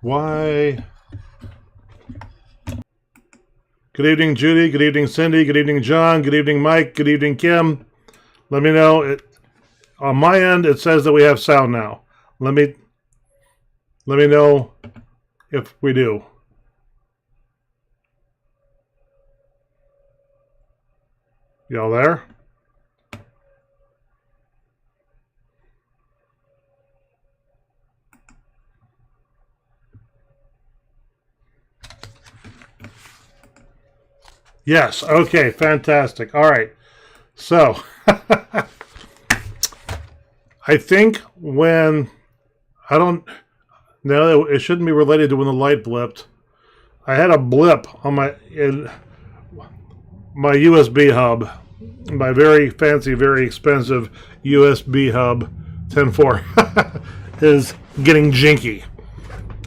Why? Good evening, Judy. Good evening, Cindy. Good evening, John. Good evening, Mike. Good evening, Kim. Let me know. On my end, it says that we have sound now. Let me know if we do. Y'all there? Yes. Okay. Fantastic. All right. So, I think when no, it shouldn't be related to when the light blipped. I had a blip on my USB hub, my very fancy, very expensive USB hub 10.4 is getting jinky,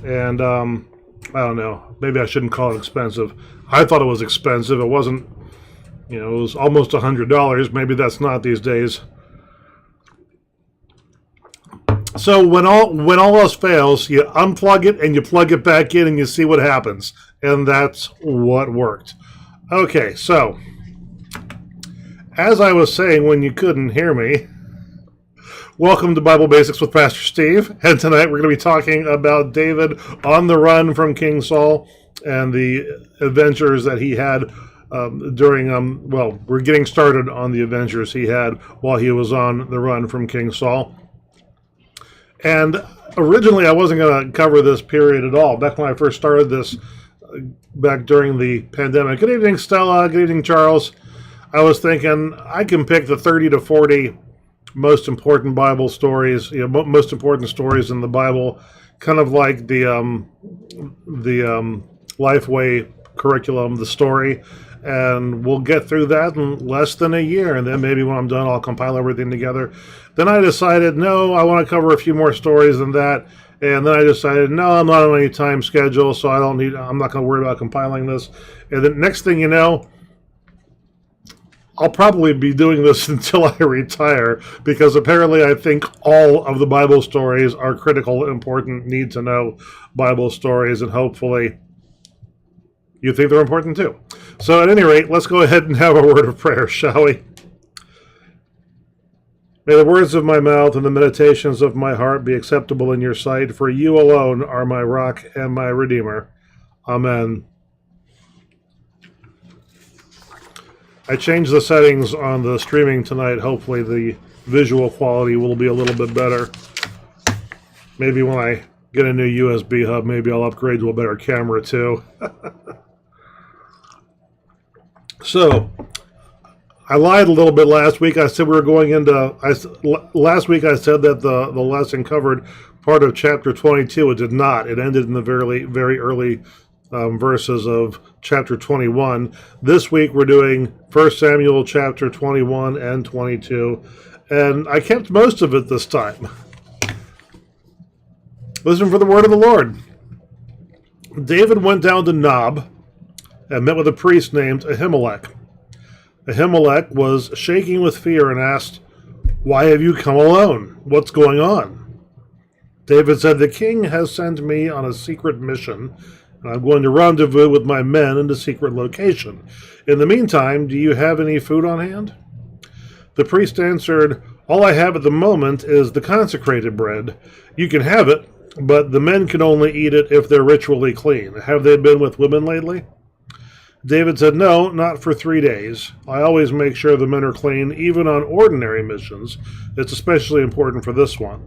and I don't know. Maybe I shouldn't call it expensive. I thought it was expensive. It wasn't. It was almost $100. Maybe that's not these days. So when all else fails, you unplug it and you plug it back in and you see what happens. And that's what worked. Okay, so as I was saying when you couldn't hear me, welcome to Bible Basics with Pastor Steve. And tonight we're going to be talking about David on the run from King Saul and the adventures that he had during, we're getting started on the adventures he had while he was on the run from King Saul. And originally I wasn't going to cover this period at all. Back when I first started this, back during the pandemic. Good evening, Stella. Good evening, Charles. I was thinking I can pick the 30 to 40 most important Bible stories, most important stories in the Bible, kind of like the Lifeway curriculum, the story, and we'll get through that in less than a year, and then maybe when I'm done, I'll compile everything together. Then I decided, no, I want to cover a few more stories than that, and then I decided, no, I'm not on any time schedule, so I'm not going to worry about compiling this. And the next thing you know, I'll probably be doing this until I retire, because apparently I think all of the Bible stories are critical, important, need-to-know Bible stories, and hopefully you think they're important too. So at any rate, let's go ahead and have a word of prayer, shall we? May the words of my mouth and the meditations of my heart be acceptable in your sight, for you alone are my rock and my redeemer. Amen. I changed the settings on the streaming tonight. Hopefully the visual quality will be a little bit better. Maybe when I get a new USB hub, maybe I'll upgrade to a better camera too. So, I lied a little bit last week. I said we were going into... last week I said that the lesson covered part of chapter 22. It did not. It ended in the very, very early verses of chapter 21. This week we're doing 1 Samuel chapter 21 and 22. And I kept most of it this time. Listen for the word of the Lord. David went down to Nob and met with a priest named Ahimelech. Ahimelech was shaking with fear and asked, "Why have you come alone? What's going on?" David said, "The king has sent me on a secret mission, and I'm going to rendezvous with my men in a secret location. In the meantime, do you have any food on hand?" The priest answered, "All I have at the moment is the consecrated bread. You can have it, but the men can only eat it if they're ritually clean. Have they been with women lately?" David said, "No, not for 3 days. I always make sure the men are clean, even on ordinary missions. It's especially important for this one."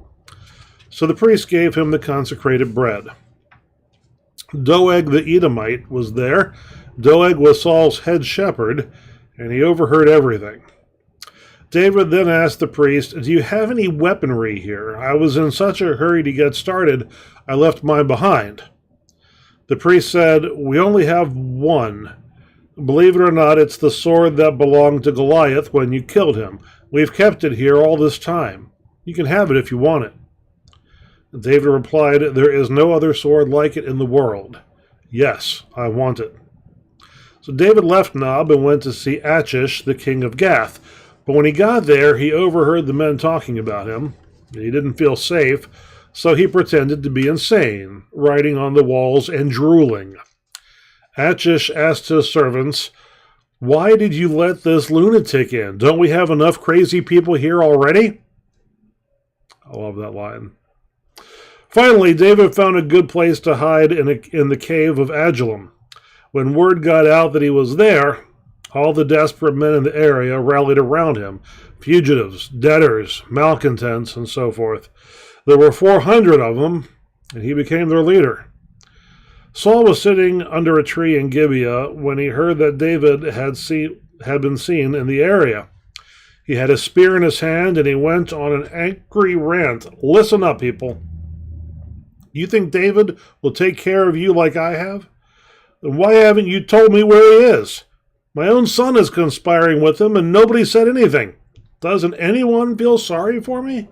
So the priest gave him the consecrated bread. Doeg the Edomite was there. Doeg was Saul's head shepherd, and he overheard everything. David then asked the priest, "Do you have any weaponry here? I was in such a hurry to get started, I left mine behind." The priest said, "We only have one. Believe it or not, it's the sword that belonged to Goliath when you killed him. We've kept it here all this time. You can have it if you want it." David replied, "There is no other sword like it in the world. Yes, I want it." So David left Nob and went to see Achish, the king of Gath. But when he got there, he overheard the men talking about him. He didn't feel safe, So he pretended to be insane, writing on the walls and drooling. Achish asked his servants, "Why did you let this lunatic in? Don't we have enough crazy people here already?" I love that line. Finally, David found a good place to hide in the cave of Adullam. When word got out that he was there, all the desperate men in the area rallied around him, fugitives, debtors, malcontents, and so forth. There were 400 of them, and he became their leader. Saul was sitting under a tree in Gibeah when he heard that David had been seen in the area. He had a spear in his hand, and he went on an angry rant. Listen up, people. You think David will take care of you like I have? Then why haven't you told me where he is? My own son is conspiring with him, and nobody said anything. Doesn't anyone feel sorry for me?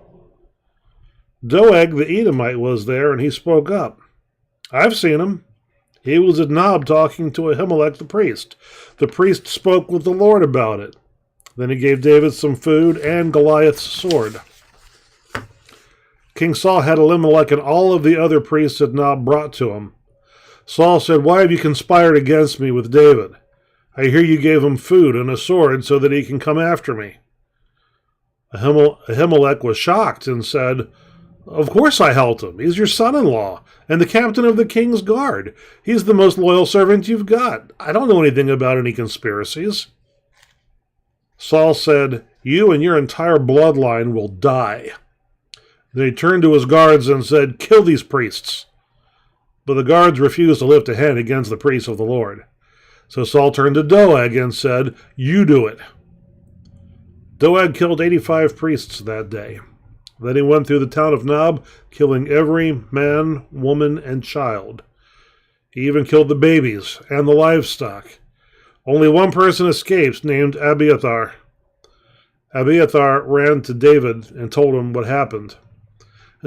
Doeg the Edomite was there, and he spoke up. I've seen him. He was at Nob talking to Ahimelech the priest. The priest spoke with the Lord about it. Then he gave David some food and Goliath's sword. King Saul had Elimelech and all of the other priests at Nob brought to him. Saul said, "Why have you conspired against me with David? I hear you gave him food and a sword so that he can come after me." Ahimelech was shocked and said, "Of course I helped him. He's your son-in-law and the captain of the king's guard. He's the most loyal servant you've got. I don't know anything about any conspiracies." Saul said, "You and your entire bloodline will die." Then he turned to his guards and said, "Kill these priests." But the guards refused to lift a hand against the priests of the Lord. So Saul turned to Doeg and said, "You do it." Doeg killed 85 priests that day. Then he went through the town of Nob, killing every man, woman, and child. He even killed the babies and the livestock. Only one person escapes, named Abiathar. Abiathar ran to David and told him what happened.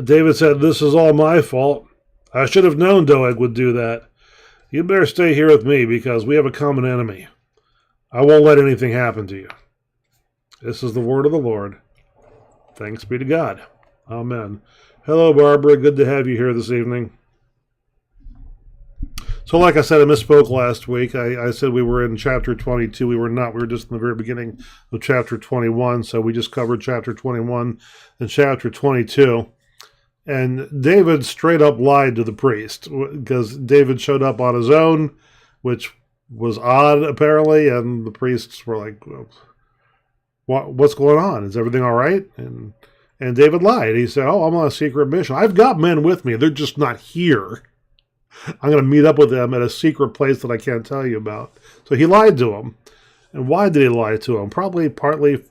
David said, "This is all my fault. I should have known Doeg would do that. You better stay here with me because we have a common enemy. I won't let anything happen to you." This is the word of the Lord. Thanks be to God. Amen. Hello, Barbara. Good to have you here this evening. So like I said, I misspoke last week. I said we were in chapter 22. We were not. We were just in the very beginning of chapter 21. So we just covered chapter 21 and chapter 22. And David straight up lied to the priest because David showed up on his own, which was odd apparently. And the priests were like, "What's going on? Is everything all right?" And David lied. He said, "Oh, I'm on a secret mission. I've got men with me. They're just not here. I'm going to meet up with them at a secret place that I can't tell you about." So he lied to him. And why did he lie to him? Probably partly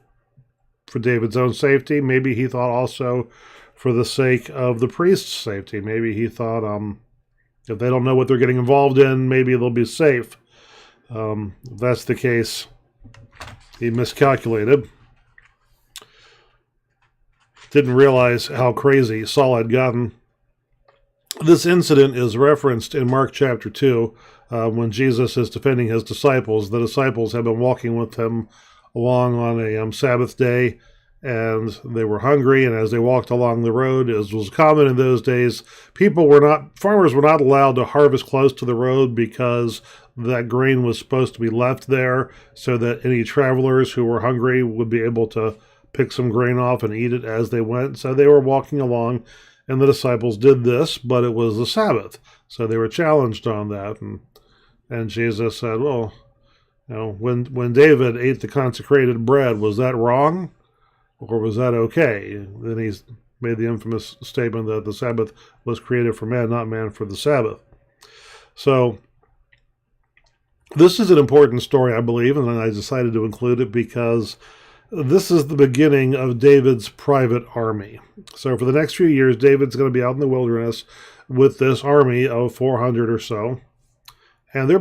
for David's own safety. Maybe he thought also for the sake of the priest's safety. Maybe he thought if they don't know what they're getting involved in, maybe they'll be safe. If that's the case, he miscalculated. Didn't realize how crazy Saul had gotten. This incident is referenced in Mark chapter 2 when Jesus is defending his disciples. The disciples have been walking with him along on a Sabbath day, and they were hungry, and as they walked along the road, as was common in those days, farmers were not allowed to harvest close to the road because that grain was supposed to be left there so that any travelers who were hungry would be able to pick some grain off and eat it as they went. So they were walking along, and the disciples did this, but it was the Sabbath. So they were challenged on that. And Jesus said, "Well, when David ate the consecrated bread, was that wrong? Or was that okay?" Then he's made the infamous statement that the Sabbath was created for man, not man for the Sabbath. So this is an important story, I believe, and I decided to include it because this is the beginning of David's private army. So for the next few years, David's going to be out in the wilderness with this army of 400 or so. And they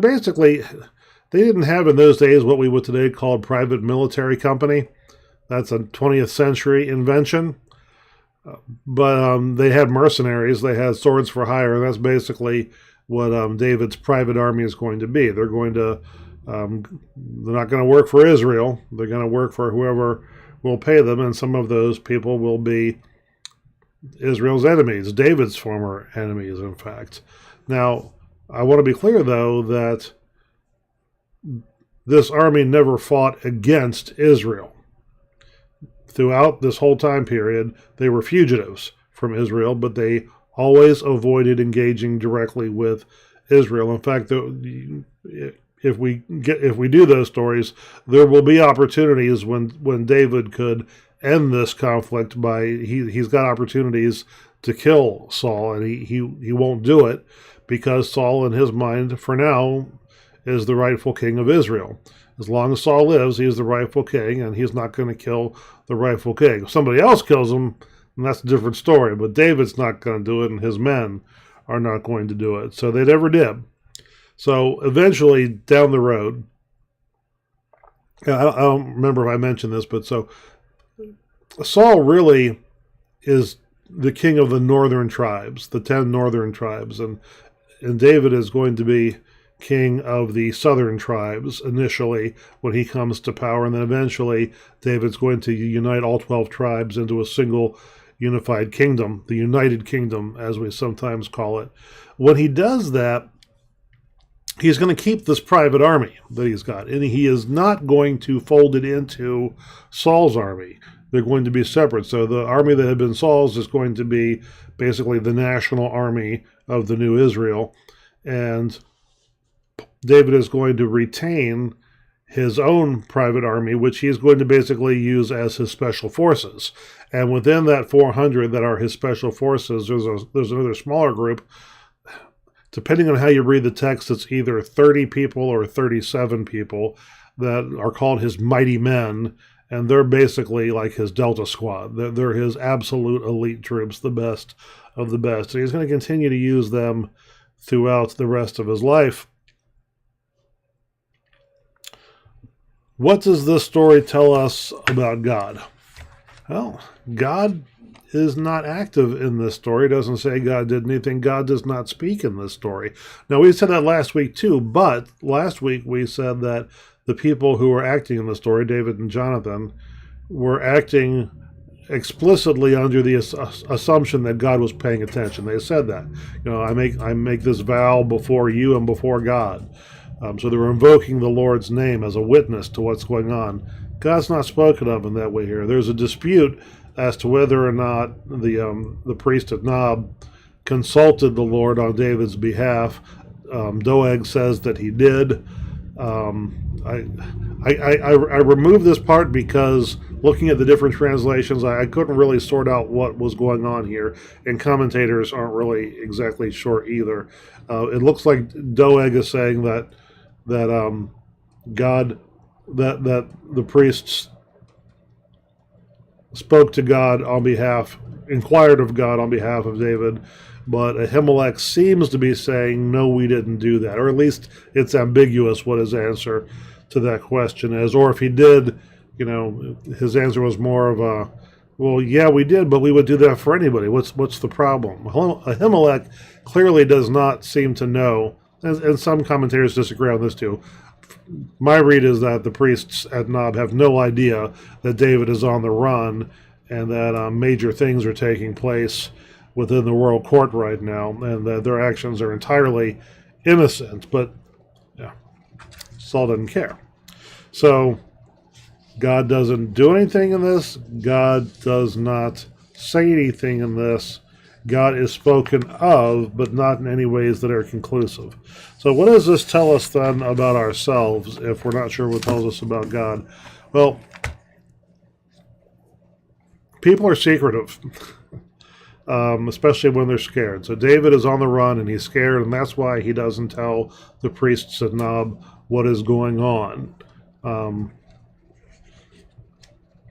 didn't have in those days what we would today call private military company. That's a 20th century invention. But they had mercenaries. They had swords for hire. And that's basically what David's private army is going to be. They're not going to work for Israel. They're going to work for whoever will pay them. And some of those people will be Israel's enemies, David's former enemies, in fact. Now, I want to be clear, though, that this army never fought against Israel. Throughout this whole time period, they were fugitives from Israel, but they always avoided engaging directly with Israel. In fact, if we do those stories, there will be opportunities when David could end this conflict by he's got opportunities to kill Saul, and he won't do it because Saul, in his mind, for now, is the rightful king of Israel. As long as Saul lives, he's the rightful king, and he's not going to kill the rightful king. If somebody else kills him, then that's a different story. But David's not going to do it, and his men are not going to do it. So they never did. So eventually, down the road, I don't remember if I mentioned this, but so Saul really is the king of the northern tribes, the 10 northern tribes, and David is going to be king of the southern tribes initially when he comes to power, and then eventually David's going to unite all 12 tribes into a single unified kingdom, the United Kingdom, as we sometimes call it. When he does that, he's going to keep this private army that he's got, and he is not going to fold it into Saul's army. They're going to be separate. So the army that had been Saul's is going to be basically the national army of the new Israel, and David is going to retain his own private army, which he's going to basically use as his special forces. And within that 400 that are his special forces, there's another smaller group. Depending on how you read the text, it's either 30 people or 37 people that are called his mighty men, and they're basically like his Delta Squad. They're his absolute elite troops, the best of the best. And he's going to continue to use them throughout the rest of his life. What does this story tell us about God? Well, God is not active in this story. It doesn't say God did anything. God does not speak in this story. Now, we said that last week too, but last week we said that the people who were acting in the story, David and Jonathan, were acting explicitly under the assumption that God was paying attention. They said that, I make this vow before you and before God. So they were invoking the Lord's name as a witness to what's going on. God's not spoken of in that way here. There's a dispute as to whether or not the priest of Nob consulted the Lord on David's behalf. Doeg says that he did. I removed this part because looking at the different translations, I couldn't really sort out what was going on here, and commentators aren't really exactly sure either. It looks like Doeg is saying that God, that the priests spoke to God on behalf, inquired of God on behalf of David, but Ahimelech seems to be saying, no, we didn't do that, or at least it's ambiguous what his answer to that question is. Or if he did, his answer was more of a, well, yeah, we did, but we would do that for anybody. What's the problem? Ahimelech clearly does not seem to know, and some commentators disagree on this too. My read is that the priests at Nob have no idea that David is on the run and that major things are taking place within the royal court right now, and that their actions are entirely innocent. But yeah, Saul doesn't care. So God doesn't do anything in this. God does not say anything in this. God is spoken of, but not in any ways that are conclusive. So what does this tell us then about ourselves if we're not sure what it tells us about God? Well, people are secretive, especially when they're scared. So David is on the run and he's scared, and that's why he doesn't tell the priests at Nob what is going on.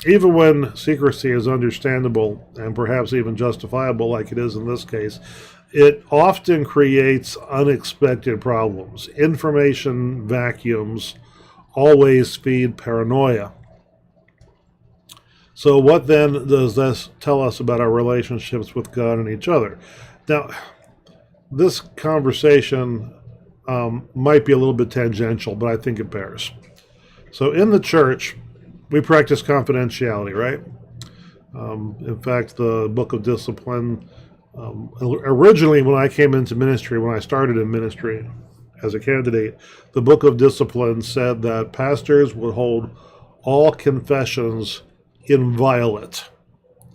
Even when secrecy is understandable and perhaps even justifiable, like it is in this case, it often creates unexpected problems. Information vacuums always feed paranoia. So what then does this tell us about our relationships with God and each other? Now, this conversation might be a little bit tangential, but I think it bears. So in the church, we practice confidentiality, right? In fact, the Book of Discipline, originally when I came into ministry, when I started in ministry as a candidate, the Book of Discipline said that pastors would hold all confessions inviolate.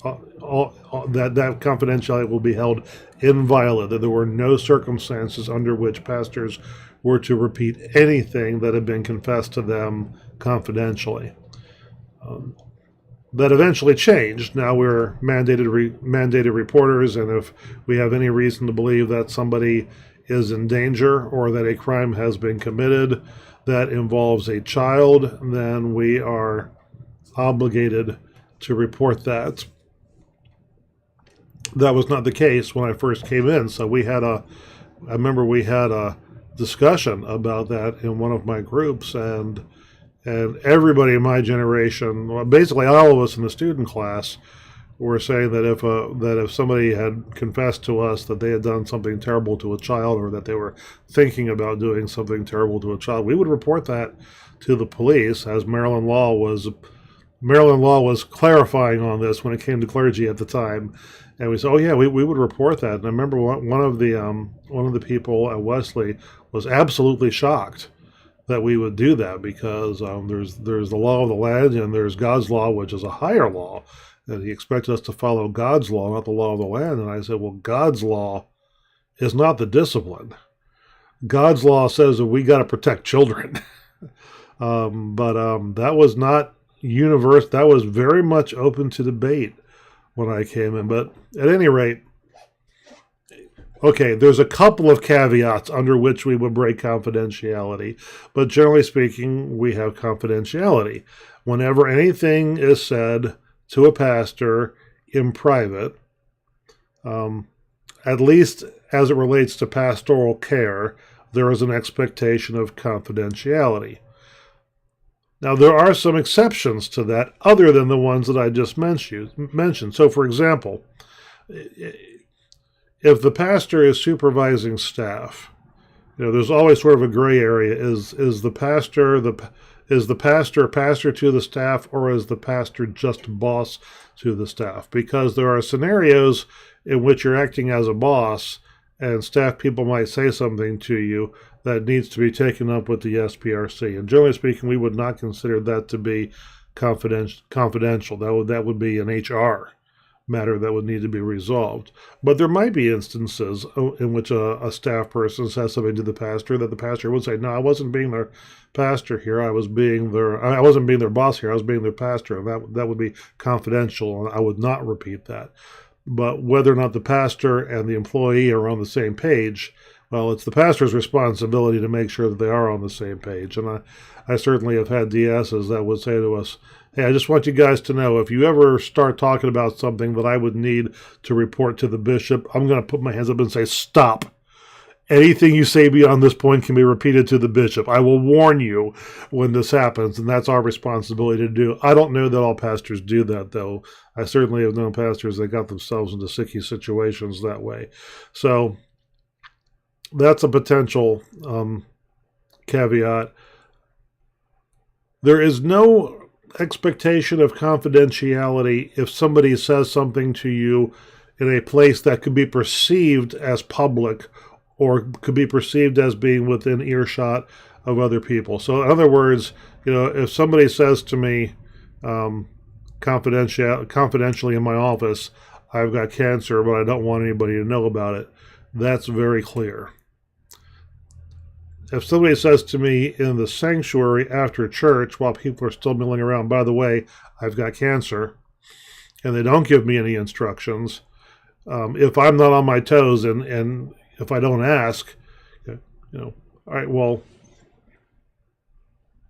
That confidentiality will be held inviolate, that there were no circumstances under which pastors were to repeat anything that had been confessed to them confidentially. That eventually changed. Now we're mandated reporters, and if we have any reason to believe that somebody is in danger or that a crime has been committed that involves a child, then we are obligated to report that. That was not the case when I first came in, so I remember we had a discussion about that in one of my groups, and everybody in my generation, well, basically all of us in the student class, were saying that if somebody had confessed to us that they had done something terrible to a child, or that they were thinking about doing something terrible to a child, we would report that to the police, as Maryland law was clarifying on this when it came to clergy at the time. And we said, oh yeah, we would report that. And I remember one of the people at Wesley was absolutely shocked that we would do that, because there's the law of the land, and there's God's law, which is a higher law, and he expected us to follow God's law, not the law of the land. And I said, well, God's law is not the discipline. God's law says that we got to protect children. But that was not universe. That was very much open to debate when I came in. But at any rate, okay, there's a couple of caveats under which we would break confidentiality, but generally speaking, we have confidentiality. Whenever anything is said to a pastor in private, at least as it relates to pastoral care, there is an expectation of confidentiality. Now, there are some exceptions to that other than the ones that I just mentioned. So, for example, if the pastor is supervising staff, there's always sort of a gray area. Is the pastor pastor to the staff, or is the pastor just boss to the staff? Because there are scenarios in which you're acting as a boss, and staff people might say something to you that needs to be taken up with the SPRC. And generally speaking, we would not consider that to be confidential. That would be an HR matter that would need to be resolved. But there might be instances in which a staff person says something to the pastor that the pastor would say, no, I wasn't being their pastor here. I wasn't being their boss here. I was being their pastor. And that would be confidential, and I would not repeat that. But whether or not the pastor and the employee are on the same page, well, it's the pastor's responsibility to make sure that they are on the same page. And I certainly have had DSs that would say to us, hey, I just want you guys to know, if you ever start talking about something that I would need to report to the bishop, I'm going to put my hands up and say, stop. Anything you say beyond this point can be repeated to the bishop. I will warn you when this happens, and that's our responsibility to do. I don't know that all pastors do that, though. I certainly have known pastors that got themselves into sticky situations that way. So that's a potential caveat. There is no expectation of confidentiality if somebody says something to you in a place that could be perceived as public, or could be perceived as being within earshot of other people. So in other words, if somebody says to me confidentially in my office, I've got cancer, but I don't want anybody to know about it, that's very clear. If somebody says to me in the sanctuary after church while people are still milling around, by the way, I've got cancer, and they don't give me any instructions, if I'm not on my toes and if I don't ask, all right, well,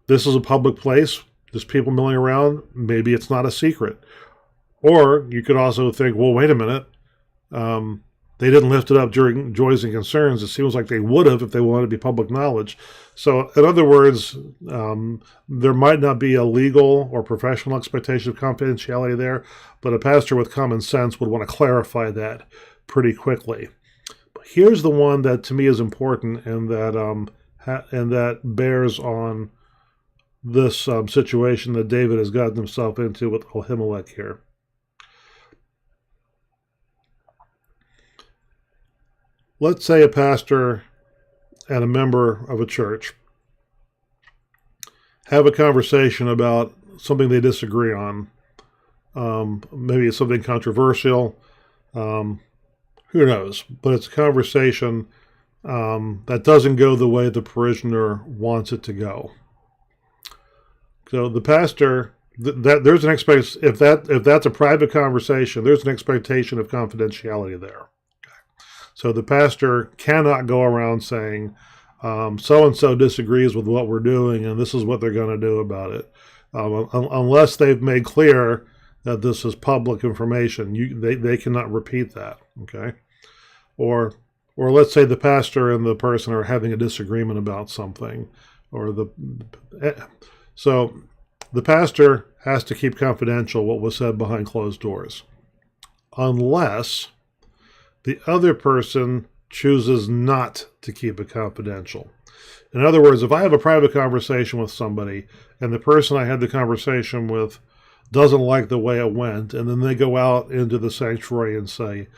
this is a public place. There's people milling around. Maybe it's not a secret. Or you could also think, well, wait a minute. They didn't lift it up during Joys and Concerns. It seems like they would have if they wanted to be public knowledge. So, in other words, there might not be a legal or professional expectation of confidentiality there, but a pastor with common sense would want to clarify that pretty quickly. Here's the one that to me is important, and that bears on this situation that David has gotten himself into with Ahimelech here. let's say a pastor and a member of a church have a conversation about something they disagree on. Maybe it's something controversial. Who knows? But it's a conversation that doesn't go the way the parishioner wants it to go. So the pastor, there's an expectation. If that's a private conversation, there's an expectation of confidentiality there. So the pastor cannot go around saying, so and so disagrees with what we're doing, and this is what they're going to do about it, unless they've made clear that this is public information. They cannot repeat that. Okay, or let's say the pastor and the person are having a disagreement about something, so the pastor has to keep confidential what was said behind closed doors, unless the other person chooses not to keep it confidential. In other words, if I have a private conversation with somebody and the person I had the conversation with doesn't like the way it went, and then they go out into the sanctuary and say,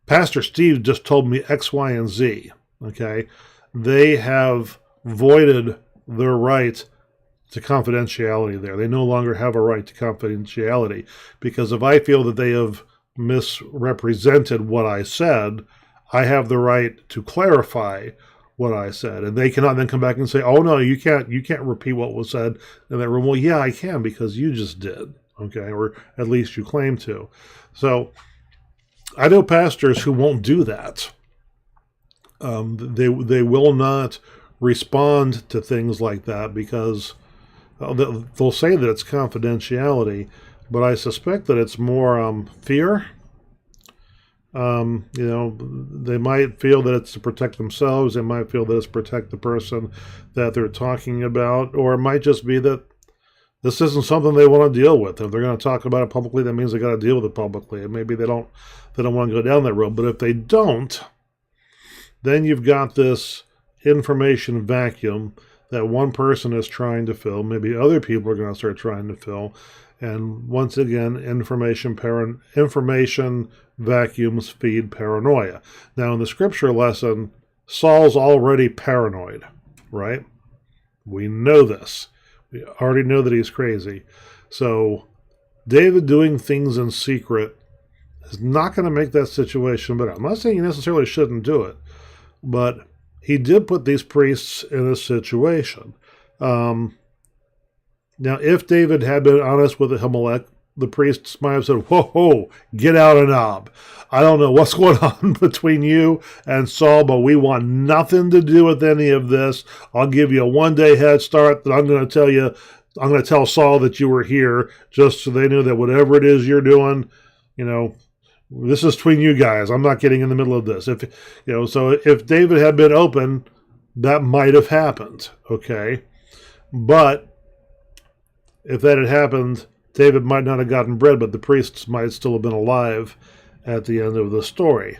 Pastor Steve just told me X, Y, and Z, okay, they have voided their right to confidentiality there. They no longer have a right to confidentiality, because if I feel that they have misrepresented what I said, I have the right to clarify what I said, and they cannot then come back and say, "Oh no, you can't repeat what was said in that room." Well, yeah, I can, because you just did, okay, or at least you claim to. So I know pastors who won't do that. They will not respond to things like that because they'll say that it's confidentiality, but I suspect that it's more fear. They might feel that it's to protect themselves. They might feel that it's to protect the person that they're talking about, or it might just be that this isn't something they want to deal with. If they're going to talk about it publicly, that means they got to deal with it publicly, and maybe they don't want to go down that road. But if they don't, then you've got this information vacuum that one person is trying to fill. Maybe other people are going to start trying to fill. And once again, information vacuums feed paranoia. Now, in the scripture lesson, Saul's already paranoid, right? We know this. We already know that he's crazy. So David doing things in secret is not going to make that situation better. I'm not saying he necessarily shouldn't do it, but he did put these priests in a situation. Now, if David had been honest with Ahimelech, the priests might have said, whoa, get out of Nob. I don't know what's going on between you and Saul, but we want nothing to do with any of this. I'll give you a one-day head start that I'm going to tell Saul that you were here, just so they knew that whatever it is you're doing, this is between you guys. I'm not getting in the middle of this. So if David had been open, that might have happened, okay? But if that had happened, David might not have gotten bread, but the priests might still have been alive at the end of the story.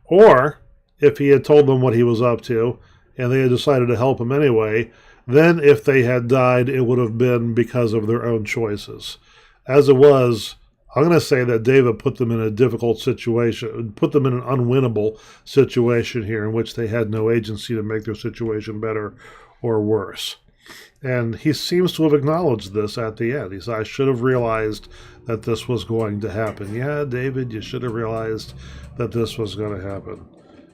Or, if he had told them what he was up to, and they had decided to help him anyway, then if they had died, it would have been because of their own choices. As it was, I'm going to say that David put them in a difficult situation, put them in an unwinnable situation here in which they had no agency to make their situation better or worse. And he seems to have acknowledged this at the end. He said, I should have realized that this was going to happen. Yeah, David, you should have realized that this was going to happen.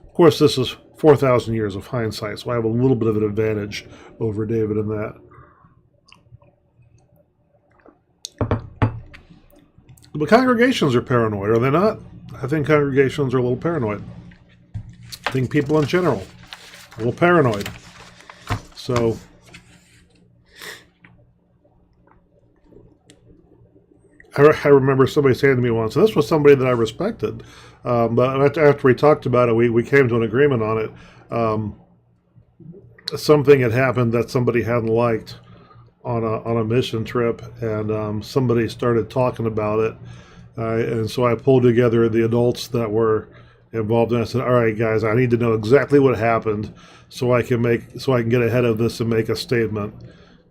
Of course, this is 4,000 years of hindsight, so I have a little bit of an advantage over David in that. But congregations are paranoid, are they not? I think congregations are a little paranoid. I think people in general are a little paranoid. So I remember somebody saying to me once, and this was somebody that I respected, but after we talked about it, we came to an agreement on it. Something had happened that somebody hadn't liked on a mission trip, and somebody started talking about it, and so I pulled together the adults that were involved, and I said, "All right, guys, I need to know exactly what happened so I can get ahead of this and make a statement."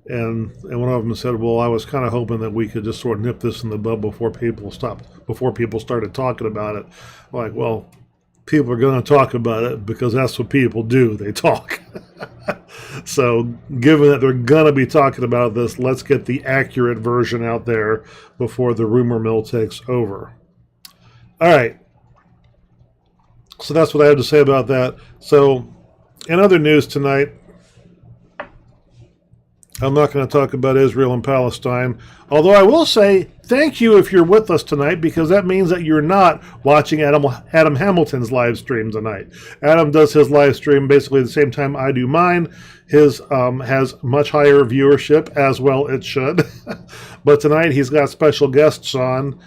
And one of them said, "Well, I was kind of hoping that we could just sort of nip this in the bud before people started talking about it." I'm like, well, people are going to talk about it because that's what people do. They talk. So given that they're going to be talking about this, let's get the accurate version out there before the rumor mill takes over. All right. So that's what I have to say about that. So in other news tonight, I'm not going to talk about Israel and Palestine, although I will say thank you if you're with us tonight, because that means that you're not watching Adam Hamilton's live stream tonight. Adam does his live stream basically the same time I do mine. His has much higher viewership, as well it should. But tonight he's got special guests on,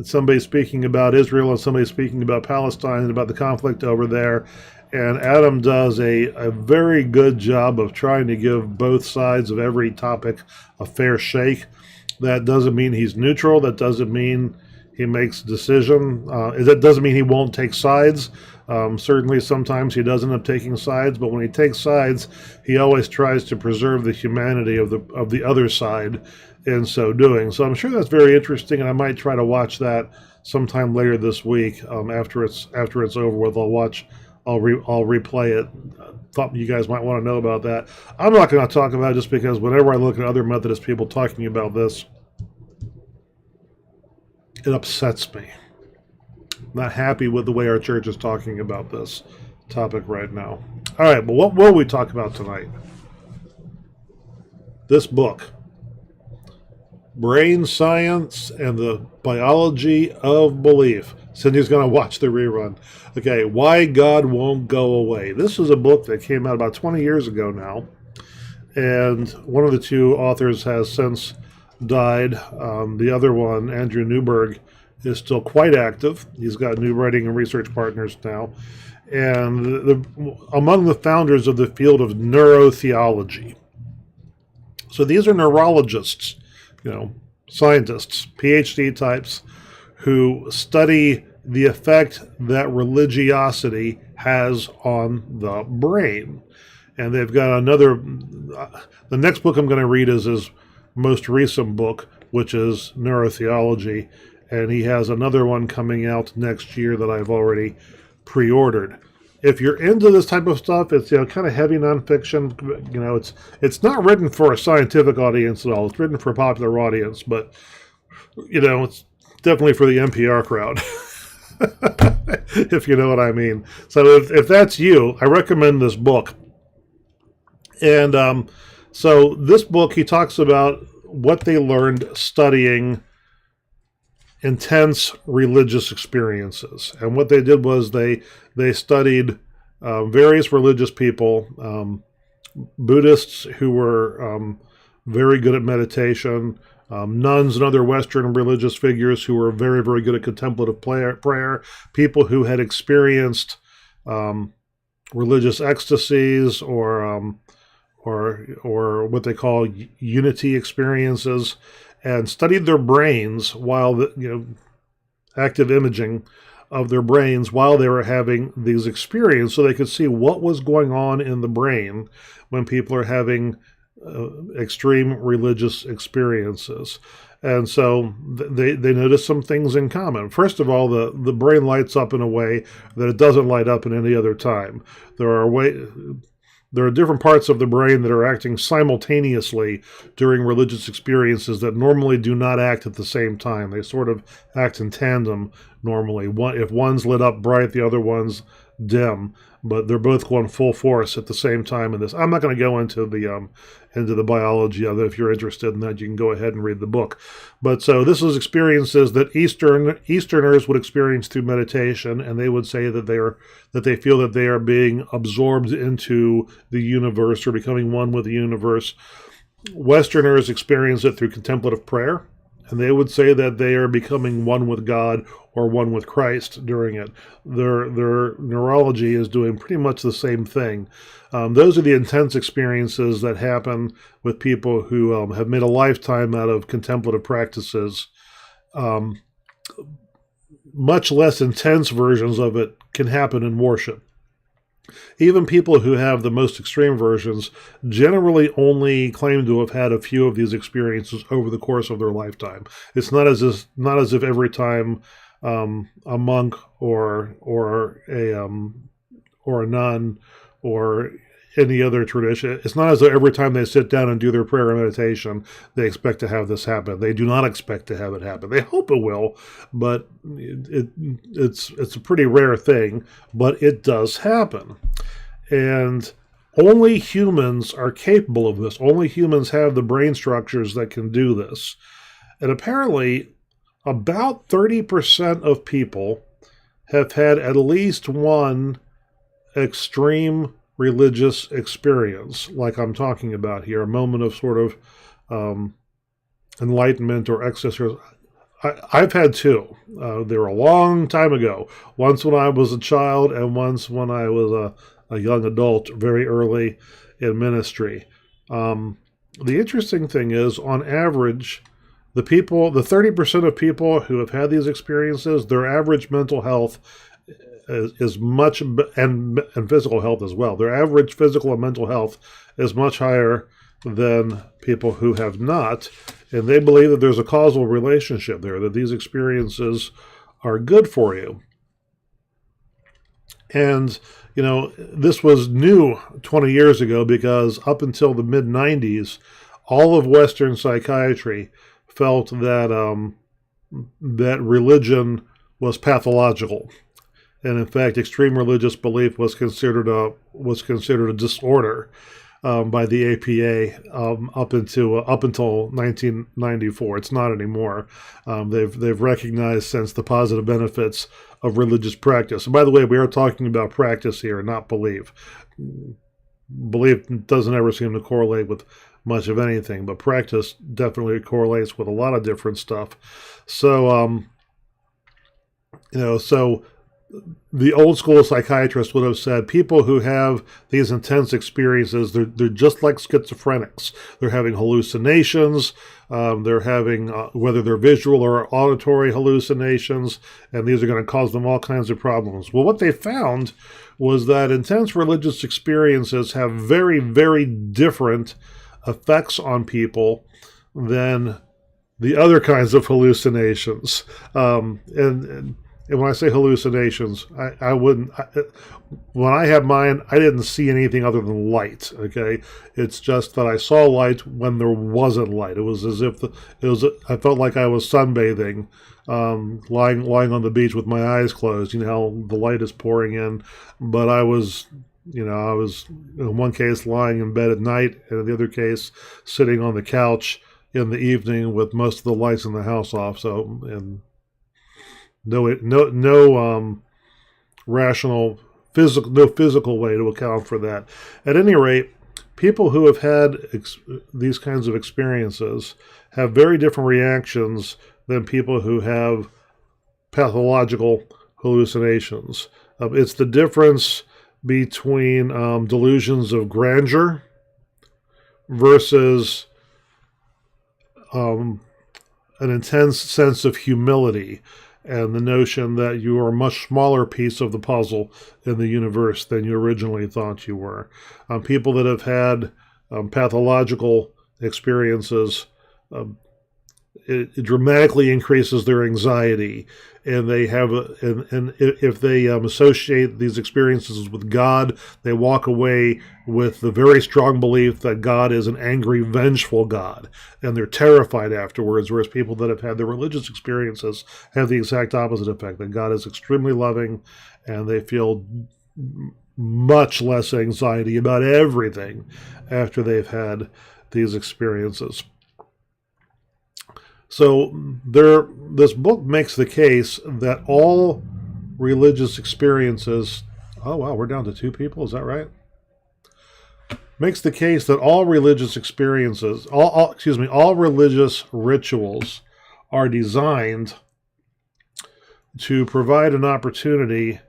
somebody speaking about Israel and somebody speaking about Palestine and about the conflict over there. And Adam does a very good job of trying to give both sides of every topic a fair shake. That doesn't mean he's neutral. That doesn't mean he makes a decision. That doesn't mean he won't take sides. Certainly sometimes he does end up taking sides, but when he takes sides, he always tries to preserve the humanity of the other side in so doing. So I'm sure that's very interesting, and I might try to watch that sometime later this week. After it's over with, I'll replay it. Thought you guys might want to know about that. I'm not going to talk about it just because whenever I look at other Methodist people talking about this, it upsets me. I'm not happy with the way our church is talking about this topic right now. All right, but what will we talk about tonight? This book, Brain Science and the Biology of Belief. Cindy's going to watch the rerun. Okay, Why God Won't Go Away. This is a book that came out about 20 years ago now, and one of the two authors has since died. The other one, Andrew Newberg, is still quite active. He's got new writing and research partners now, and among the founders of the field of neurotheology. So these are neurologists, scientists, PhD types, who study the effect that religiosity has on the brain. And they've got the next book I'm going to read is his most recent book, which is Neurotheology. And he has another one coming out next year that I've already pre-ordered. If you're into this type of stuff, it's kind of heavy nonfiction. It's not written for a scientific audience at all. It's written for a popular audience, but it's definitely for the NPR crowd, if you know what I mean. So if that's you, I recommend this book. And so this book, he talks about what they learned studying intense religious experiences. And what they did was they studied various religious people, Buddhists who were very good at meditation, nuns and other Western religious figures who were very, very good at contemplative prayer, people who had experienced religious ecstasies or what they call unity experiences, and studied their brains while active imaging of their brains while they were having these experiences, so they could see what was going on in the brain when people are having extreme religious experiences. And so they noticed some things in common. First of all, the brain lights up in a way that it doesn't light up in any other time. There are different parts of the brain that are acting simultaneously during religious experiences that normally do not act at the same time. They sort of act in tandem normally. If one's lit up bright, the other one's dim, but they're both going full force at the same time in this. I'm not going to go into the biology of it. If you're interested in that, you can go ahead and read the book. But so this is experiences that Easterners would experience through meditation, and they would say that they feel that they are being absorbed into the universe or becoming one with the universe. Westerners experience it through contemplative prayer, and they would say that they are becoming one with God or one with Christ during it. Their neurology is doing pretty much the same thing. Those are the intense experiences that happen with people who have made a lifetime out of contemplative practices. Much less intense versions of it can happen in worship. Even people who have the most extreme versions generally only claim to have had a few of these experiences over the course of their lifetime. It's not as if every time a monk or a nun or any other tradition. It's not as though every time they sit down and do their prayer or meditation, they expect to have this happen. They do not expect to have it happen. They hope it will, but it's a pretty rare thing, but it does happen. And only humans are capable of this. Only humans have the brain structures that can do this. And apparently, about 30% of people have had at least one extreme religious experience, like I'm talking about here, a moment of sort of enlightenment or excess. I've had two. They were a long time ago. Once when I was a child, and once when I was a young adult, very early in ministry. The interesting thing is, on average, the 30% of people who have had these experiences, their average mental health is much, and physical health as well. Their average physical and mental health is much higher than people who have not, and they believe that there's a causal relationship there, that these experiences are good for you. And, this was new 20 years ago, because up until the mid-90s, all of Western psychiatry felt that that religion was pathological. And in fact, extreme religious belief was considered a disorder by the APA up until 1994. It's not anymore. They've recognized since the positive benefits of religious practice. And by the way, we are talking about practice here, not belief. Belief doesn't ever seem to correlate with much of anything, but practice definitely correlates with a lot of different stuff. So, so the old school psychiatrists would have said people who have these intense experiences, they're just like schizophrenics. They're having hallucinations. They're having, whether they're visual or auditory hallucinations, and these are going to cause them all kinds of problems. Well, what they found was that intense religious experiences have very, very different effects on people than the other kinds of hallucinations. And when I say hallucinations, I wouldn't. When I had mine, I didn't see anything other than light. Okay, it's just that I saw light when there wasn't light. It was as if I felt like I was sunbathing, lying on the beach with my eyes closed. You know how the light is pouring in, but I was in one case lying in bed at night, and in the other case sitting on the couch in the evening with most of the lights in the house off. So and. No rational physical way to account for that. At any rate, people who have had these kinds of experiences have very different reactions than people who have pathological hallucinations. It's the difference between delusions of grandeur versus an intense sense of humility, and the notion that you are a much smaller piece of the puzzle in the universe than you originally thought you were. People that have had pathological experiences, it dramatically increases their anxiety, and they have and if they associate these experiences with God, they walk away with the very strong belief that God is an angry, vengeful God, and they're terrified afterwards. Whereas people that have had their religious experiences have the exact opposite effect, that God is extremely loving, and they feel much less anxiety about everything after they've had these experiences. So this book makes the case that all religious experiences, oh wow, we're down to 2 people, is that right? Makes the case that all religious experiences, all religious rituals are designed to provide an opportunity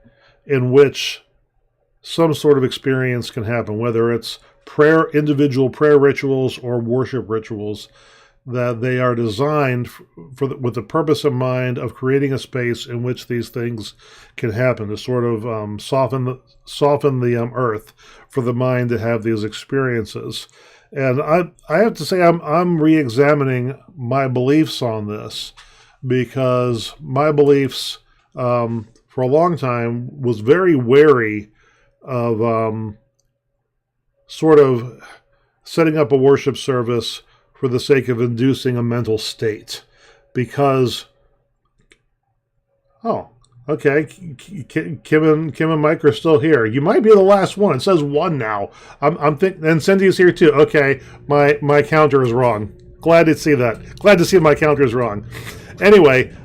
in which some sort of experience can happen, whether it's individual prayer rituals or worship rituals, that they are designed with the purpose in mind of creating a space in which these things can happen, to sort of soften the earth for the mind to have these experiences. And I have to say I'm re-examining my beliefs on this, because my beliefs for a long time was very wary of sort of setting up a worship service for the sake of inducing a mental state. Because, oh, okay, Kim and Mike are still here. You might be the last one. It says one now. I'm thinking, and Cindy's here too. Okay, my counter is wrong. Glad to see that. Glad to see my counter is wrong. Anyway,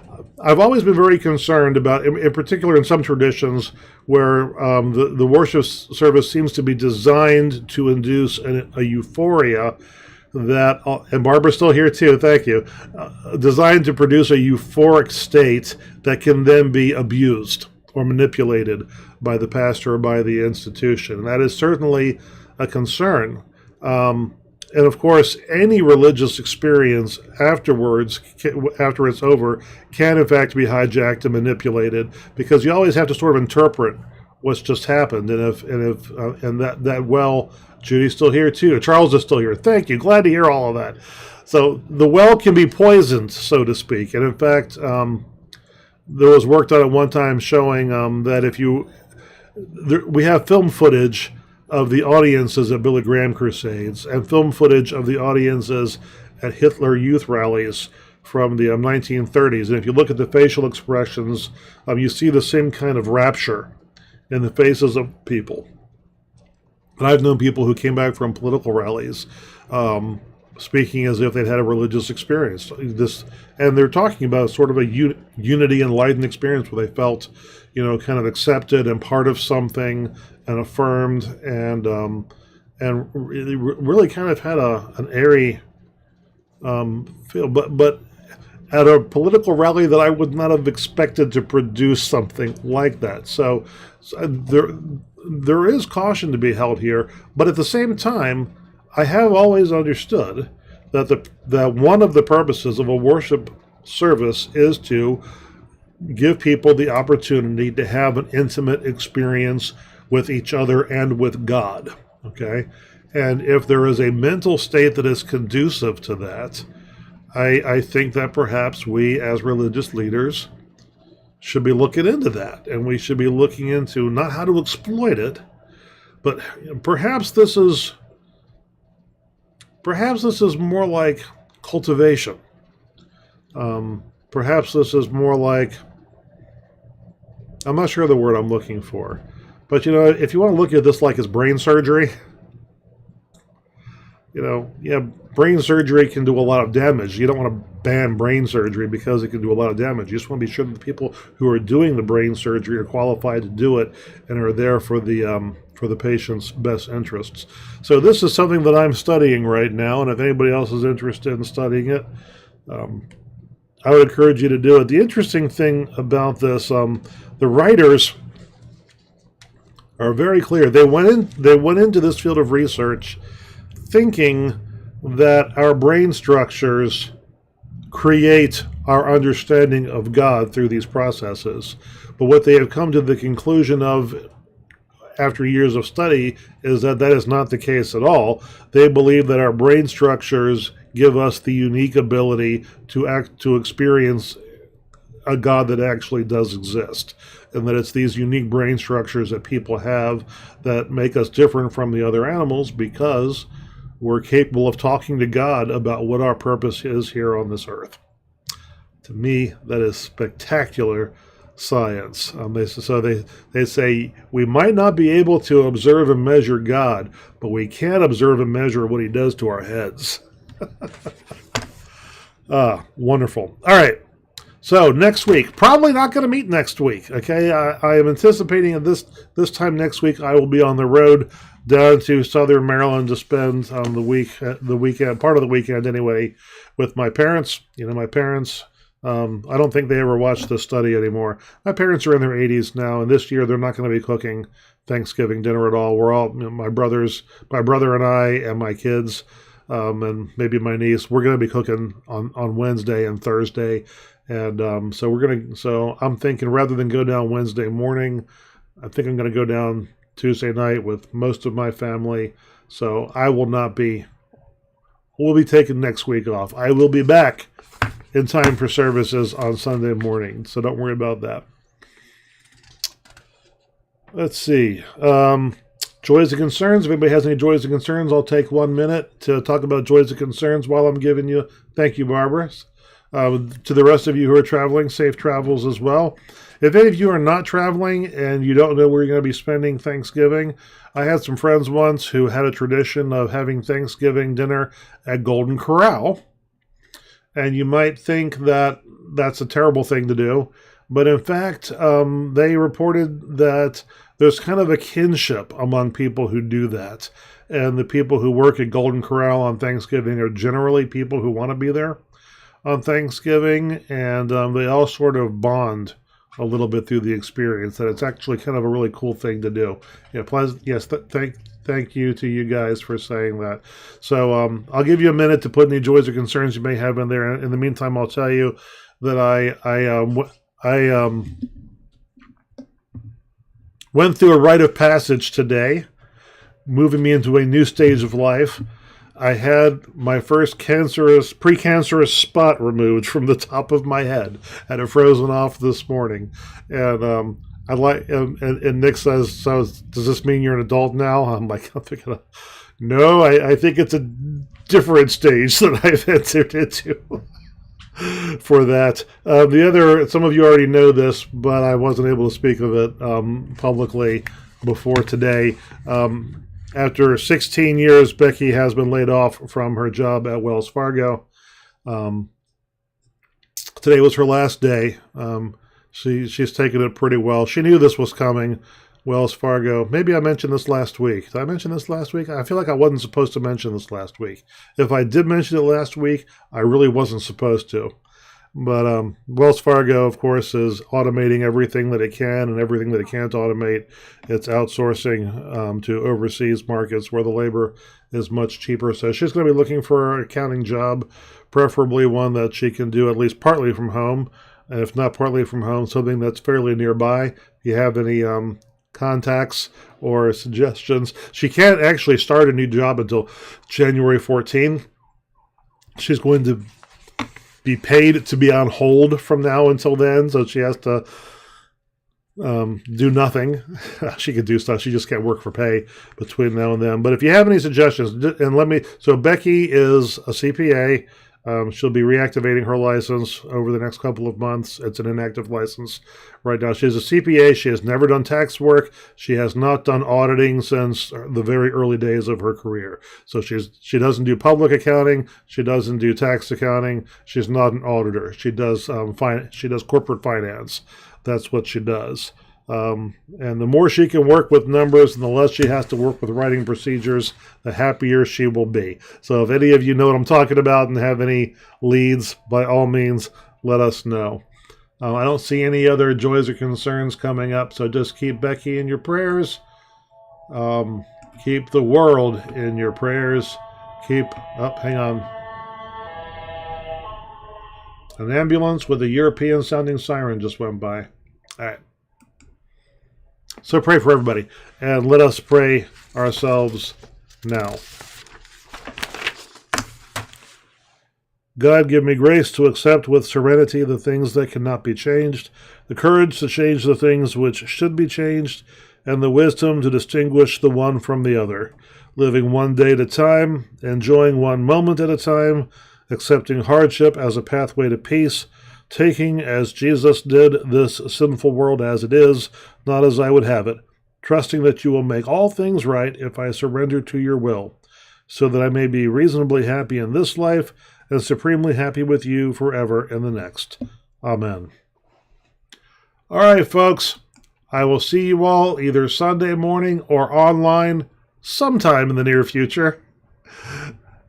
I've always been very concerned about, in particular in some traditions, where the worship service seems to be designed to induce a euphoria that, and Barbara's still here too, thank you, designed to produce a euphoric state that can then be abused or manipulated by the pastor or by the institution. That is certainly a concern. And of course, any religious experience afterwards, after it's over, can in fact be hijacked and manipulated, because you always have to sort of interpret what's just happened. And that well, Judy's still here too. Charles is still here. Thank you. Glad to hear all of that. So the well can be poisoned, so to speak. And in fact, there was work done at one time showing that we have film footage of the audiences at Billy Graham crusades and film footage of the audiences at Hitler youth rallies from the 1930s. And if you look at the facial expressions, you see the same kind of rapture in the faces of people. And I've known people who came back from political rallies speaking as if they'd had a religious experience. And they're talking about sort of a unity enlightened experience where they felt, kind of accepted and part of something and affirmed, and really kind of had an airy feel. But at a political rally that I would not have expected to produce something like that. So there is caution to be held here, but at the same time, I have always understood that one of the purposes of a worship service is to give people the opportunity to have an intimate experience with each other and with God, okay? And if there is a mental state that is conducive to that, I think that perhaps we as religious leaders should be looking into that, and we should be looking into not how to exploit it, but perhaps this is more like cultivation. Perhaps this is more like, I'm not sure the word I'm looking for, but if you want to look at this like as brain surgery, brain surgery can do a lot of damage. You don't want to ban brain surgery because it can do a lot of damage. You just want to be sure that the people who are doing the brain surgery are qualified to do it and are there for the patient's best interests. So this is something that I'm studying right now, and if anybody else is interested in studying it, I would encourage you to do it. The interesting thing about this, the writers are very clear. They went into this field of research thinking that our brain structures create our understanding of God through these processes. But what they have come to the conclusion of after years of study is that is not the case at all. They believe that our brain structures give us the unique ability to experience a God that actually does exist, and that it's these unique brain structures that people have that make us different from the other animals, because we're capable of talking to God about what our purpose is here on this earth. To me, that is spectacular science. They say we might not be able to observe and measure God, but we can observe and measure what he does to our heads. Wonderful. All right. So next week, probably not going to meet next week. Okay, I am anticipating at this time next week I will be on the road down to Southern Maryland to spend the weekend, part of the weekend anyway, with my parents. My parents. I don't think they ever watched this study anymore. My parents are in their 80s now, and this year they're not going to be cooking Thanksgiving dinner at all. We're all my brother and I and my kids, and maybe my niece. We're going to be cooking on Wednesday and Thursday. And so I'm thinking, rather than go down Wednesday morning, I think I'm going to go down Tuesday night with most of my family. So we'll be taking next week off. I will be back in time for services on Sunday morning, so don't worry about that. Let's see. Joys and concerns. If anybody has any joys and concerns, I'll take 1 minute to talk about joys and concerns while I'm giving you. Thank you, Barbara. To the rest of you who are traveling, safe travels as well. If any of you are not traveling and you don't know where you're going to be spending Thanksgiving, I had some friends once who had a tradition of having Thanksgiving dinner at Golden Corral. And you might think that that's a terrible thing to do. But in fact, they reported that there's kind of a kinship among people who do that. And the people who work at Golden Corral on Thanksgiving are generally people who want to be there on Thanksgiving. And they all sort of bond a little bit through the experience. That it's actually kind of a really cool thing to do. Yeah, yes, thank you to you guys for saying that. So I'll give you a minute to put any joys or concerns you may have in there. In the meantime, I'll tell you that I went through a rite of passage today, moving me into a new stage of life. I had my first precancerous spot removed from the top of my head. Had it frozen off this morning, and and Nick says, "So does this mean you're an adult now?" I'm thinking, no, I think it's a different stage that I've entered into for that. Some of you already know this, but I wasn't able to speak of it publicly before today. After 16 years, Becky has been laid off from her job at Wells Fargo. Today was her last day. She's taken it pretty well. She knew this was coming. Wells Fargo. Maybe I mentioned this last week. Did I mention this last week? I feel like I wasn't supposed to mention this last week. If I did mention it last week, I really wasn't supposed to. But Wells Fargo, of course, is automating everything that it can, and everything that it can't automate, it's outsourcing to overseas markets where the labor is much cheaper. So she's going to be looking for an accounting job, preferably one that she can do at least partly from home, and if not partly from home, something that's fairly nearby. If you have any contacts or suggestions. She can't actually start a new job until January 14th. She's going to be paid to be on hold from now until then, so she has to do nothing. She could do stuff, she just can't work for pay between now and then. But if you have any suggestions, and so Becky is a CPA. She'll be reactivating her license over the next couple of months. It's an inactive license right now. She's a CPA. She has never done tax work. She has not done auditing since the very early days of her career. So she doesn't do public accounting. She doesn't do tax accounting. She's not an auditor. She does she does corporate finance. That's what she does. And the more she can work with numbers and the less she has to work with writing procedures, the happier she will be. So if any of you know what I'm talking about and have any leads, by all means, let us know. I don't see any other joys or concerns coming up, so just keep Becky in your prayers. Keep the world in your prayers. Hang on. An ambulance with a European-sounding siren just went by. All right. So pray for everybody, and let us pray ourselves now. God, give me grace to accept with serenity the things that cannot be changed, the courage to change the things which should be changed, and the wisdom to distinguish the one from the other, living one day at a time, enjoying one moment at a time, accepting hardship as a pathway to peace, taking, as Jesus did, this sinful world as it is, not as I would have it, trusting that you will make all things right if I surrender to your will, so that I may be reasonably happy in this life and supremely happy with you forever in the next. Amen. All right, folks, I will see you all either Sunday morning or online sometime in the near future.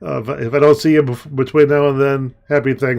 If I don't see you between now and then, happy Thanksgiving.